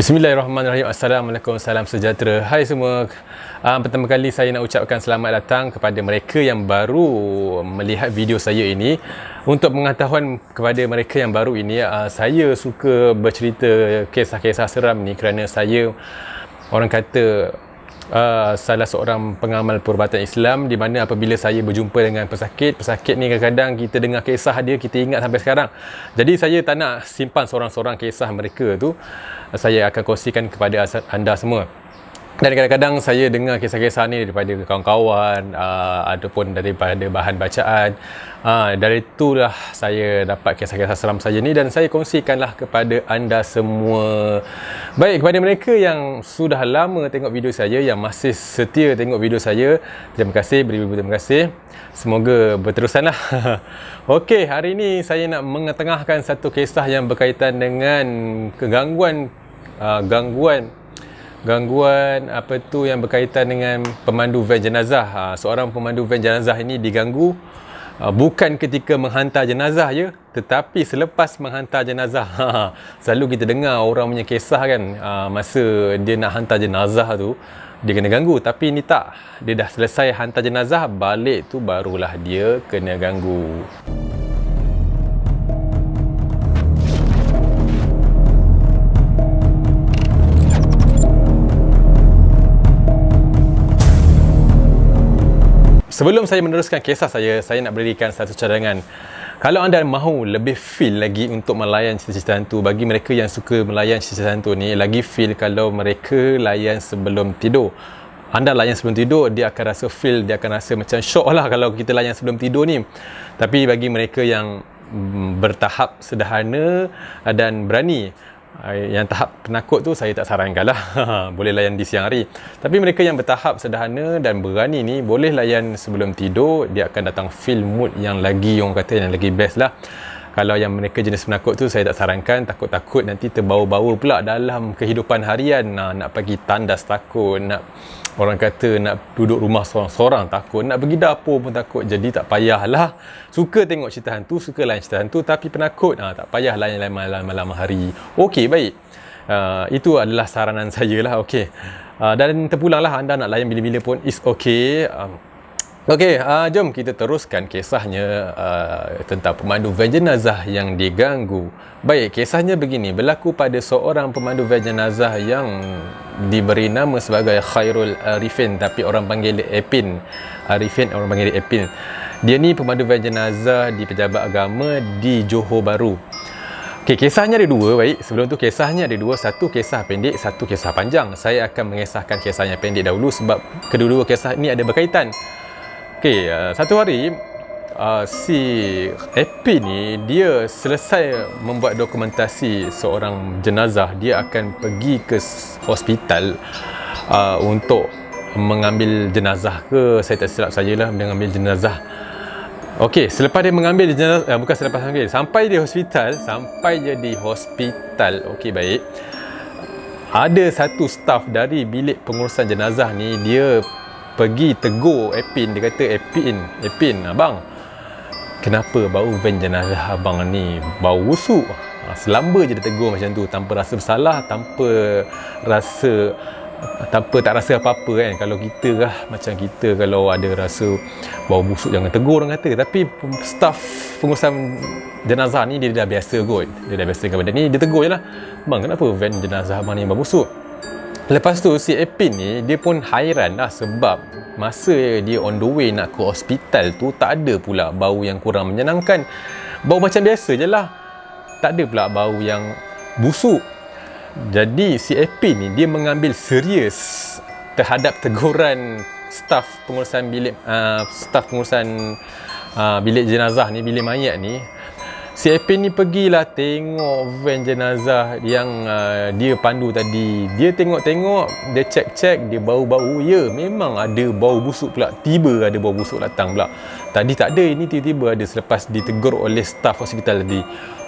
Bismillahirrahmanirrahim. Assalamualaikum, salam sejahtera. Hai semua. Pertama kali saya nak ucapkan selamat datang kepada mereka yang baru melihat video saya ini. Untuk pengetahuan kepada mereka yang baru ini, saya suka bercerita kisah-kisah seram ni kerana saya orang kata salah seorang pengamal perubatan Islam, di mana apabila saya berjumpa dengan pesakit ni kadang-kadang kita dengar kisah dia, kita ingat sampai sekarang. Jadi saya tak nak simpan sorang-sorang kisah mereka tu, saya akan kongsikan kepada anda semua. Dan kadang-kadang saya dengar kisah-kisah ni daripada kawan-kawan ataupun daripada bahan bacaan. Dari itulah saya dapat kisah-kisah seram saya ni dan saya kongsikanlah kepada anda semua. Baik, kepada mereka yang sudah lama tengok video saya, yang masih setia tengok video saya, terima kasih, beribu-ribu terima kasih. Semoga berterusanlah. Okey, hari ini saya nak mengetengahkan satu kisah yang berkaitan dengan gangguan apa tu yang berkaitan dengan pemandu van jenazah. Seorang pemandu van jenazah ini diganggu bukan ketika menghantar jenazah je, tetapi selepas menghantar jenazah. Selalu kita dengar orang punya kisah kan, masa dia nak hantar jenazah tu dia kena ganggu, tapi ni tak. Dia dah selesai hantar jenazah, balik tu barulah dia kena ganggu. Sebelum saya meneruskan kisah saya nak berikan satu cadangan. Kalau anda mahu lebih feel lagi untuk melayan cerita-cerita hantu, bagi mereka yang suka melayan cerita hantu ni, lagi feel kalau mereka layan sebelum tidur. Anda layan sebelum tidur, dia akan rasa feel, dia akan rasa macam shock lah kalau kita layan sebelum tidur ni. Tapi bagi mereka yang bertahap sederhana dan berani, yang tahap penakut tu saya tak sarankan lah. Boleh layan di siang hari. Tapi mereka yang bertahap sederhana dan berani ni, boleh layan sebelum tidur. Dia akan datang feel mood yang lagi, orang kata yang lagi best lah. Kalau yang mereka jenis penakut tu saya tak sarankan. Takut-takut nanti terbawa-bawa pula dalam kehidupan harian. Nak pergi tandas takut, nak orang kata nak duduk rumah seorang-seorang takut, nak pergi dapur pun takut. Jadi tak payahlah. Suka tengok cerita hantu, suka layan cerita hantu, tapi penakut tak payah layan malam hari. Okey, baik. Itu adalah saranan saya lah. Okey. Dan terpulanglah, anda nak layan bila-bila pun is okey. Okey, jom kita teruskan kisahnya tentang pemandu van jenazah yang diganggu. Baik, kisahnya begini. Berlaku pada seorang pemandu van jenazah yang diberi nama sebagai Khairul Arifin, tapi orang panggil dia Epin. Arifin, orang panggil dia Epin. Dia ni pemandu van jenazah di Pejabat Agama di Johor Bahru. Okey, kisahnya ada dua. Baik, sebelum tu kisahnya ada dua. Satu kisah pendek, satu kisah panjang. Saya akan mengisahkan kisahnya pendek dahulu sebab kedua-dua kisah ni ada berkaitan. Okey, satu hari si Epi ni dia selesai membuat dokumentasi seorang jenazah. Dia akan pergi ke hospital untuk mengambil jenazah ke, saya tak silap sajalah, mengambil jenazah. Okey, selepas dia mengambil jenazah, bukan selepas mengambil, sampai di hospital. Okey, baik. Ada satu staf dari bilik pengurusan jenazah ni, dia pergi tegur Epin. Dia kata, Epin, abang, kenapa bau van jenazah abang ni bau busuk? Selamba je dia tegur macam tu, tanpa rasa bersalah, tak rasa apa-apa kan. Kalau kita lah, macam kita kalau ada rasa bau busuk, jangan tegur orang kata. Tapi staf pengurusan jenazah ni dia dah biasa kot. Dia dah biasa dengan benda ni, dia tegur je lah, bang, kenapa van jenazah abang ni bau busuk? Lepas tu si Epin ni dia pun hairan lah, sebab masa dia on the way nak ke hospital tu tak ada pula bau yang kurang menyenangkan. Bau macam biasa je lah, tak ada pula bau yang busuk. Jadi si Epin ni dia mengambil serius terhadap teguran staf pengurusan bilik jenazah ni, bilik mayat ni. Si Epin ni pergilah tengok van jenazah yang dia pandu tadi. Dia tengok-tengok, dia cek-cek, dia bau-bau. Ya, memang ada bau busuk pula. Tiba ada bau busuk datang pula. Tadi tak ada, ini tiba-tiba ada selepas ditegur oleh staf hospital tadi.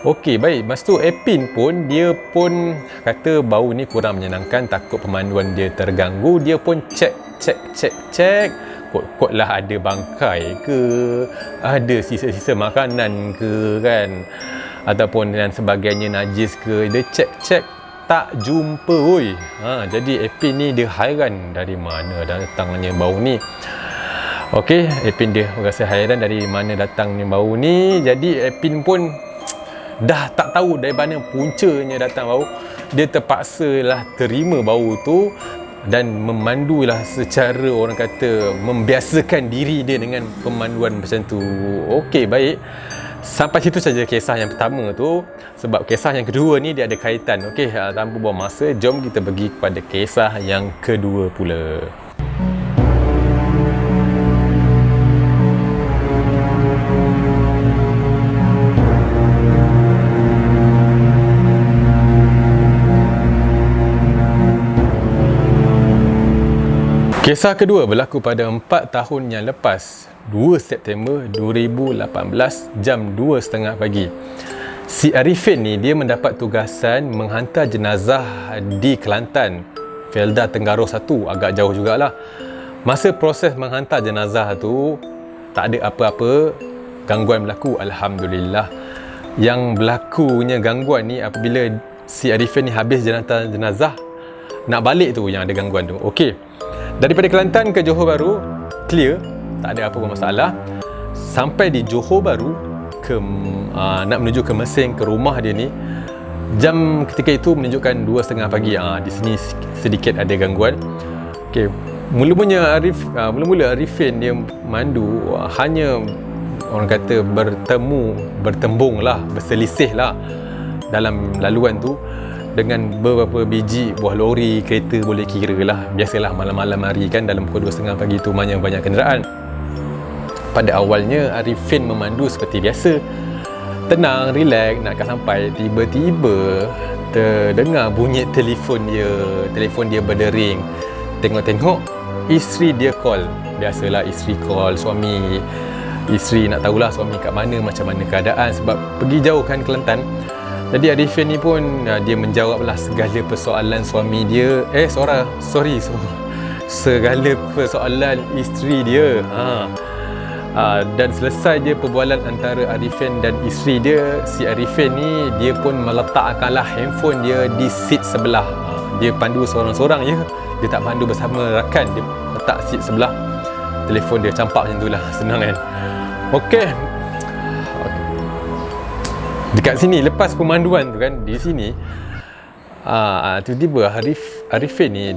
Okey, baik. Lepas tu Epin pun, dia pun kata bau ni kurang menyenangkan, takut pemanduan dia terganggu. Dia pun cek. Kot lah ada bangkai ke, ada sisa-sisa makanan ke kan, ataupun dan sebagainya najis ke. Dia cek tak jumpa oi. Jadi Epin ni dia hairan dari mana datangnya bau ni. Okey, Epin dia rasa hairan dari mana datangnya bau ni. Jadi Epin pun dah tak tahu dari mana puncanya datang bau. Dia terpaksalah terima bau tu dan memandulah secara orang kata membiasakan diri dia dengan pemanduan macam tu. Okey, baik. Sampai situ saja kisah yang pertama tu. Sebab kisah yang kedua ni dia ada kaitan. Okey, tanpa buang masa, jom kita pergi kepada kisah yang kedua pula. Kisah kedua berlaku pada 4 tahun yang lepas, 2 September 2018, jam 2.30 pagi. Si Arifin ni dia mendapat tugasan menghantar jenazah di Kelantan, Felda Tenggara 1, agak jauh jugalah. Masa proses menghantar jenazah tu, tak ada apa-apa gangguan berlaku, alhamdulillah. Yang berlakunya gangguan ni apabila si Arifin ni habis jenazah, nak balik tu yang ada gangguan tu. Okey. Daripada Kelantan ke Johor Bahru, clear, tak ada apa-apa masalah. Sampai di Johor Bahru, nak menuju ke Mersing, ke rumah dia ni, jam ketika itu menunjukkan 2.30 pagi. Di sini sedikit ada gangguan. Okay. Mula-mula Arifin dia mandu hanya orang kata bertembung lah, berselisih lah dalam laluan tu dengan beberapa biji buah lori, kereta boleh kira lah. Biasalah malam-malam hari kan, dalam pukul 2.30 pagi tu banyak kenderaan. Pada awalnya Arifin memandu seperti biasa, tenang, relax, nak sampai. Tiba-tiba terdengar bunyi telefon dia berdering. Tengok-tengok isteri dia call. Biasalah isteri call suami. Isteri nak tahulah suami kat mana, macam mana keadaan, sebab pergi jauh kan Kelantan. Jadi Arifin ni pun dia menjawablah segala persoalan suami dia. Segala persoalan isteri dia. Dan selesai je perbualan antara Arifin dan isteri dia, si Arifin ni dia pun meletakkanlah handphone dia di seat sebelah. Dia pandu seorang-seorang je. Dia tak pandu bersama rakan, dia letak seat sebelah. Telefon dia campak macam tu lah, senang kan. Okey. Dekat sini, lepas pemanduan tu kan, di sini tiba-tiba Arifin ni,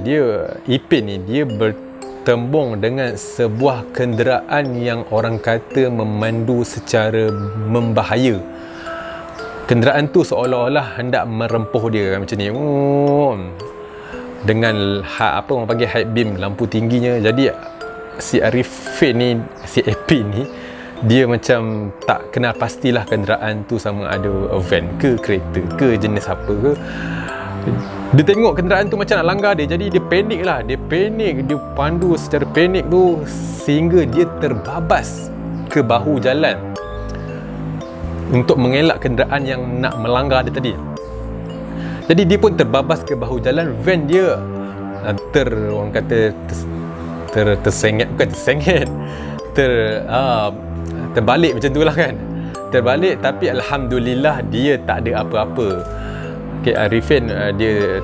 Ipin ni, dia bertembung dengan sebuah kenderaan yang orang kata memandu secara membahaya. Kenderaan tu seolah-olah hendak merempuh dia kan, macam ni. Dengan orang panggil high beam, lampu tingginya. Jadi si Arifin ni, si Ipin ni, dia macam tak kenal pastilah kenderaan tu sama ada van ke, kereta ke, jenis apa ke. Dia tengok kenderaan tu macam nak langgar dia, jadi dia panik lah. Dia pandu secara panik tu sehingga dia terbabas ke bahu jalan untuk mengelak kenderaan yang nak melanggar dia tadi. Jadi dia pun terbabas ke bahu jalan. Van dia orang kata terbalik macam tu lah kan. Terbalik, tapi alhamdulillah dia tak ada apa-apa. Okay, Arifin dia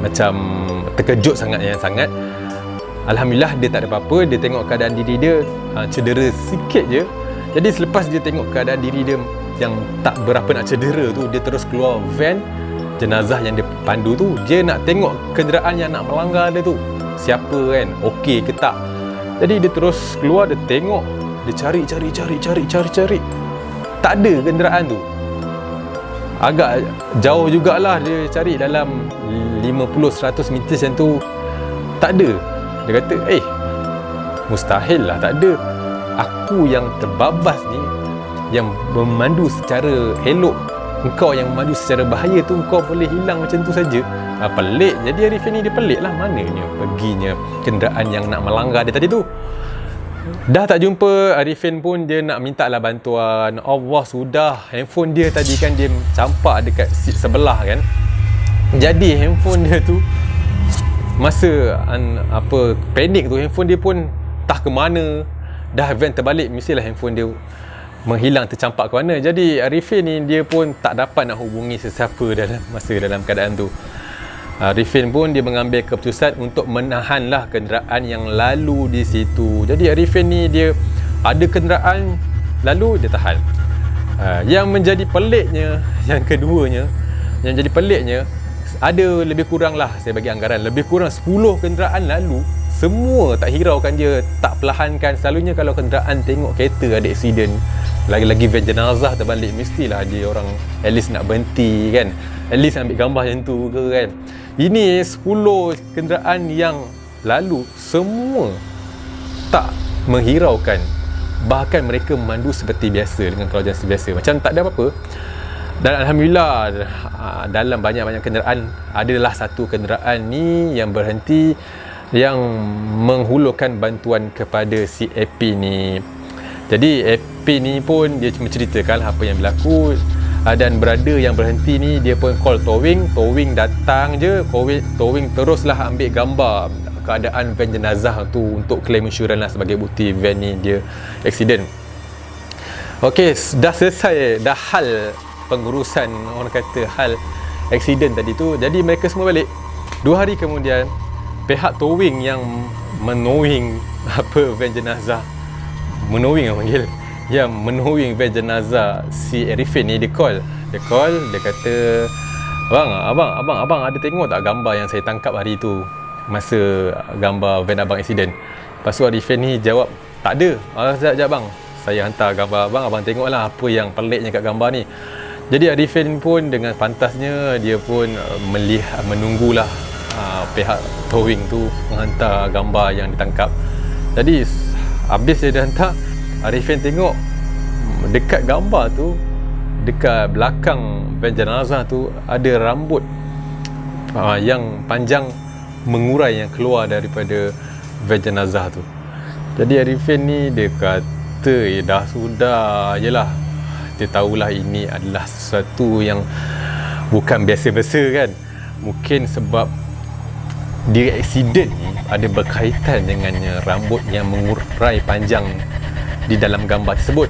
macam terkejut sangat. Alhamdulillah dia tak ada apa-apa. Dia tengok keadaan diri dia cedera sikit je. Jadi selepas dia tengok keadaan diri dia yang tak berapa nak cedera tu, dia terus keluar van jenazah yang dia pandu tu. Dia nak tengok kenderaan yang nak melanggar dia tu siapa kan, okey ke tak. Jadi dia terus keluar, dia tengok, dia cari. Tak ada kenderaan tu. Agak jauh jugalah dia cari, dalam 50-100 meter macam tu. Tak ada. Dia kata, mustahil lah tak ada. Aku yang terbabas ni, yang memandu secara elok, engkau yang memandu secara bahaya tu, engkau boleh hilang macam tu saja. Pelik. Jadi Arifin ni dia pelik lah, mananya perginya kenderaan yang nak melanggar dia tadi tu. Dah tak jumpa, Arifin pun dia nak minta lah bantuan. Allah, sudah handphone dia tadi kan dia campak dekat seat sebelah kan. Jadi handphone dia tu masa panik tu, handphone dia pun tak ke mana. Dah van terbalik, mestilah handphone dia menghilang, tercampak ke mana. Jadi Arifin ni dia pun tak dapat nak hubungi sesiapa dalam keadaan tu. Arifin pun dia mengambil keputusan untuk menahanlah kenderaan yang lalu di situ. Jadi Arifin ni dia ada kenderaan lalu, dia tahan. Yang menjadi peliknya, yang keduanya, yang jadi peliknya, ada lebih kurang lah, saya bagi anggaran, lebih kurang 10 kenderaan lalu, semua tak hiraukan dia, tak perlahankan. Selalunya kalau kenderaan tengok kereta ada aksiden, lagi-lagi van jenazah terbalik, mestilah dia orang at least nak berhenti kan, at least ambil gambar macam tu ke kan. Ini 10 kenderaan yang lalu semua tak menghiraukan, bahkan mereka memandu seperti biasa dengan kelajuan biasa, macam tak ada apa-apa. Dan Alhamdulillah dalam banyak-banyak kenderaan adalah satu kenderaan ni yang berhenti, yang menghulurkan bantuan kepada si AP ni. Jadi AP ni pun dia cuma ceritakan apa yang berlaku, dan berada yang berhenti ni dia pun call towing datang je, towing teruslah ambil gambar keadaan van jenazah tu untuk claim insurans lah sebagai bukti van ni dia accident. Okey, dah selesai dah hal pengurusan, orang kata hal accident tadi tu. Jadi mereka semua balik. 2 hari kemudian pihak towing yang menowing van jenazah, yang menowing van jenazah si Arifin ni, dia call, dia kata, abang ada tengok tak gambar yang saya tangkap hari tu, masa gambar van abang accident? Lepas tu Arifin ni jawab, tak ada. Sekejap bang, saya hantar gambar abang tengoklah apa yang peliknya kat gambar ni. Jadi Arifin pun dengan pantasnya dia pun menunggulah pihak towing tu menghantar gambar yang ditangkap. Jadi habis dia dah hantar, Arifin tengok dekat gambar tu, dekat belakang van jenazah tu ada rambut yang panjang mengurai yang keluar daripada van jenazah tu. Jadi Arifin ni dia kata, dah sudah jelah, dia tahulah ini adalah sesuatu yang bukan biasa-biasa kan. Mungkin sebab dia accident ni ada berkaitan dengan rambut yang mengurai panjang di dalam gambar tersebut.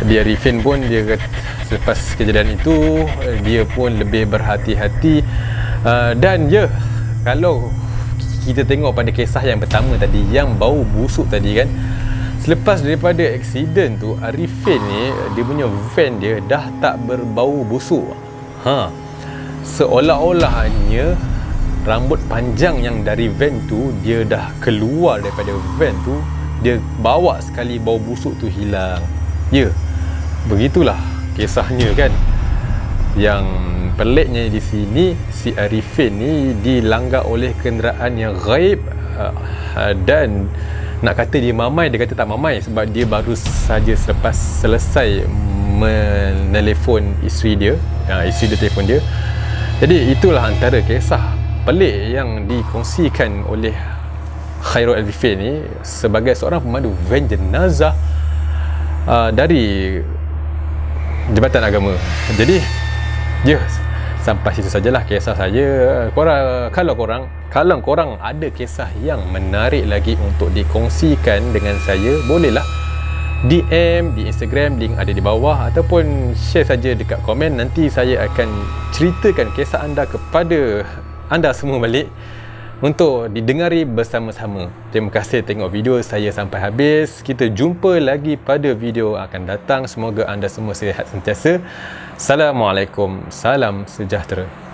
Jadi Arifin pun dia selepas kejadian itu dia pun lebih berhati-hati, dan kalau kita tengok pada kisah yang pertama tadi yang bau busuk tadi kan, selepas daripada aksiden tu Arifin ni dia punya van dia dah tak berbau busuk. Seolah-olahnya rambut panjang yang dari van tu dia dah keluar daripada van tu, dia bawa sekali bau busuk tu hilang. Begitulah kisahnya kan. Yang peliknya di sini, si Arifin ni dilanggar oleh kenderaan yang gaib, dan nak kata dia mamai, dia kata tak mamai sebab dia baru saja selepas selesai menelefon isteri dia, isteri dia telefon dia. Jadi itulah antara kisah pelik yang dikongsikan oleh Khairul Arifin ni sebagai seorang pemandu van jenazah dari Jabatan Agama. Jadi sampai situ sajalah kisah saya. Kalau korang ada kisah yang menarik lagi untuk dikongsikan dengan saya, bolehlah DM di Instagram, link ada di bawah, ataupun share saja dekat komen. Nanti saya akan ceritakan kisah anda kepada anda semua balik untuk didengari bersama-sama. Terima kasih tengok video saya sampai habis. Kita jumpa lagi pada video akan datang. Semoga anda semua sihat sentiasa. Assalamualaikum, salam sejahtera.